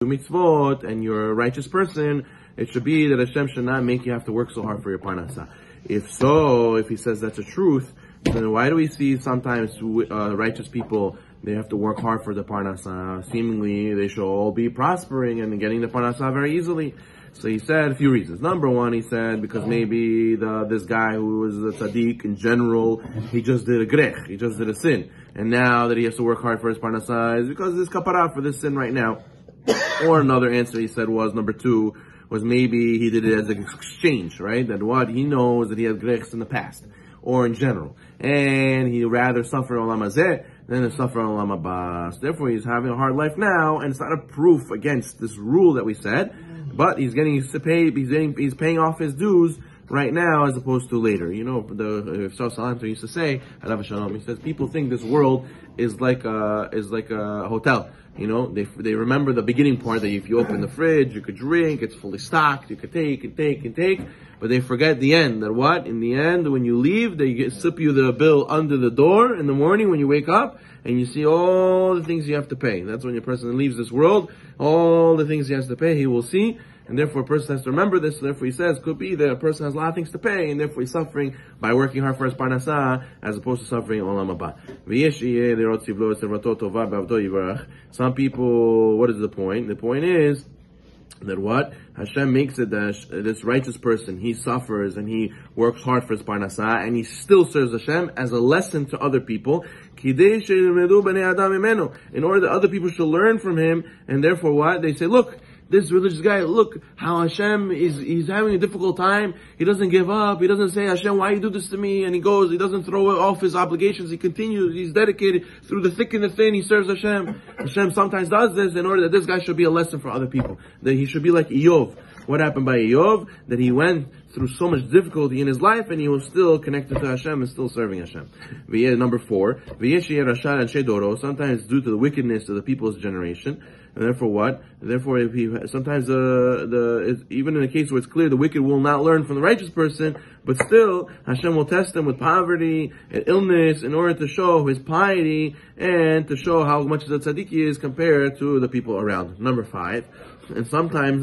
mitzvot and you're a righteous person, it should be that Hashem should not make you have to work so hard for your parnasa. If so, if he says that's the truth, then why do we see sometimes righteous people, they have to work hard for the parnasa? Seemingly, they should all be prospering and getting the parnasa very easily. So he said a few reasons. Number one, he said because maybe this guy who was a tzaddik in general, he just did a grech, he just did a sin, and now that he has to work hard for his parnasa is because there's kapara for this sin right now. Or another answer he said was, number two, was maybe he did it as an exchange, right? That what he knows that he had grechs in the past, or in general, and he'd rather suffer olam hazeh than to suffer olam haba. So therefore, he's having a hard life now, and it's not a proof against this rule that we said, but he's paying off his dues right now as opposed to later. You know, the Shaar Salanter used to say, Halevavot, he says, people think this world is like a hotel. You know, they remember the beginning part that if you open the fridge, you could drink, it's fully stocked, you could take and take and take, but they forget the end, that what? In the end, when you leave, they slip you the bill under the door in the morning when you wake up, and you see all the things you have to pay. That's when a person leaves this world, all the things he has to pay, he will see, and therefore a person has to remember this, so therefore he says, could be that a person has a lot of things to pay, and therefore he's suffering by working hard for his parnasa, as opposed to suffering olam haba. Some people, what is the point? The point is that what? Hashem makes it that this righteous person, he suffers and he works hard for his parnasa, and he still serves Hashem as a lesson to other people, in order that other people should learn from him, and therefore what? They say, look, this religious guy, look how Hashem he's having a difficult time. He doesn't give up. He doesn't say, Hashem, why you do this to me? And he doesn't throw off his obligations. He continues. He's dedicated through the thick and the thin. He serves Hashem. Hashem sometimes does this in order that this guy should be a lesson for other people. That he should be like Eov. What happened by Eov? That he went through so much difficulty in his life, and he was still connected to Hashem and still serving Hashem. Number 4, sometimes due to the wickedness of the people's generation. And therefore what? Therefore, sometimes even in a case where it's clear the wicked will not learn from the righteous person, but still Hashem will test them with poverty and illness in order to show his piety and to show how much the tzaddik is compared to the people around. Number 5, and sometimes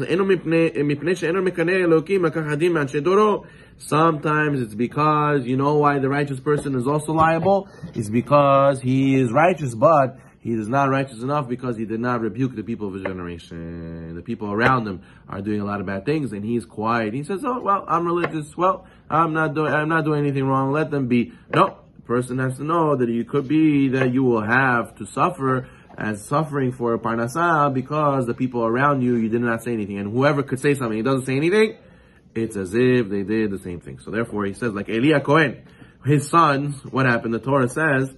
sometimes it's because, you know why the righteous person is also liable? It's because he is righteous, but he is not righteous enough because he did not rebuke the people of his generation. The people around him are doing a lot of bad things, and he's quiet. He says, "Oh well, I'm religious. Well, I'm not doing anything wrong. Let them be." No, the person has to know that it could be that you will have to suffer as suffering for a parnasa because the people around you did not say anything, and whoever could say something, he doesn't say anything. It's as if they did the same thing. So therefore, he says, like Eli Cohen, his sons. What happened? The Torah says,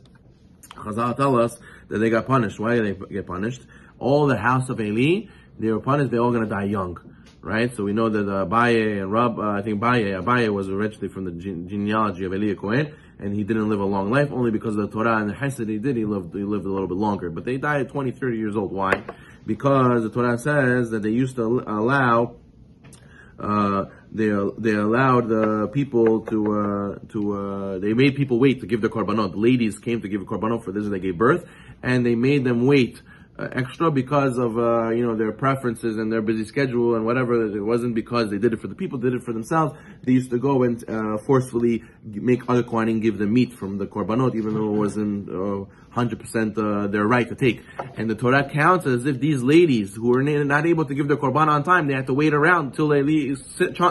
Chazal tell us that they got punished. Why did they get punished? All the house of Eli, they were punished. They're all going to die young, right? So we know that Abaye and Abaye was originally from the genealogy of Eli Cohen, and he didn't live a long life only because of the Torah and the Hesed he did. He lived a little bit longer, but they died at 20, 30 years old. Why? Because the Torah says that they used to allow. They allowed the people they made people wait to give their korbanot. The ladies came to give a korbanot for this, they gave birth, and they made them wait extra because of their preferences and their busy schedule and whatever. It wasn't because they did it for the people, they did it for themselves. They used to go and forcefully make other kohanim give them meat from the korbanot, even though it wasn't 100% their right to take. And the Torah counts as if these ladies who were not able to give their korban on time, they had to wait around until their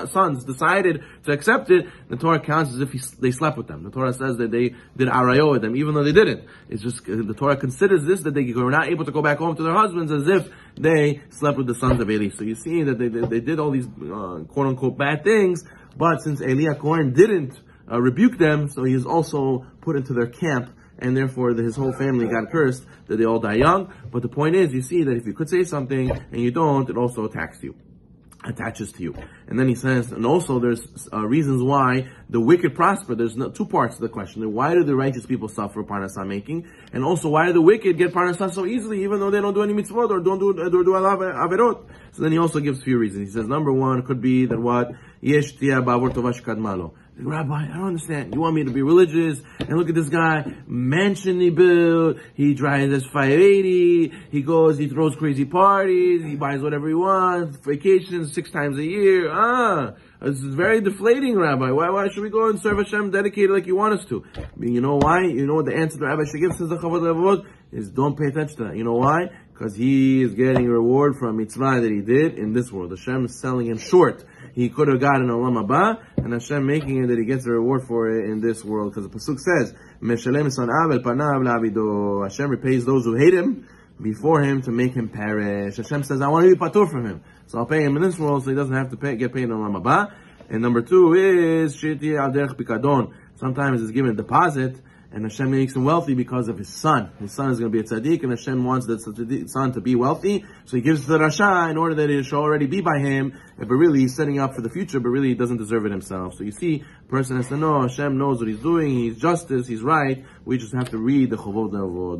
sons decided to accept it. The Torah counts as if they slept with them. The Torah says that they did arayo with them, even though they didn't. It's just, the Torah considers this, that they were not able to go back home to their husbands as if they slept with the sons of Eli. So you see that they did all these quote unquote bad things, but since Eli Cohen didn't rebuke them, so he is also put into their camp, and therefore his whole family got cursed that they all die young. But the point is, you see that if you could say something and you don't, it also attaches to you. And then he says, and also there's reasons why the wicked prosper. There's two parts to the question. Why do the righteous people suffer parnasa making? And also why do the wicked get parnasa so easily, even though they don't do any mitzvot or don't do averot? So then he also gives a few reasons. He says, number 1 could be that what? Rabbi, I don't understand. You want me to be religious? And look at this guy, mansion he built, he drives his 580, he goes, he throws crazy parties, he buys whatever he wants, vacations 6 times a year. This is very deflating, Rabbi. Why should we go and serve Hashem dedicated like you want us to? I mean, you know why? You know what the answer the Rabbi should give, says the Chovot Halevavot, is don't pay attention to that. You know why? Because he is getting a reward from mitzvah that he did in this world. Hashem is selling him short. He could have gotten Olam Haba, and Hashem making it that he gets a reward for it in this world. Because the pasuk says, "Meshalem sanav el panav la'avido." Hashem repays those who hate him before him to make him perish. Hashem says, "I want to be patur from him, so I'll pay him in this world, so he doesn't have to get paid in Olam Haba." And number 2 is shiti al derech pikadon. Sometimes it's given a deposit, and Hashem makes him wealthy because of his son. His son is going to be a tzaddik, and Hashem wants that son to be wealthy, so he gives it to the Rasha in order that it shall already be by him, but really he's setting up for the future, but really he doesn't deserve it himself. So you see, a person has to know Hashem knows what he's doing, he's justice, he's right. We just have to read the Chovot Halevavot.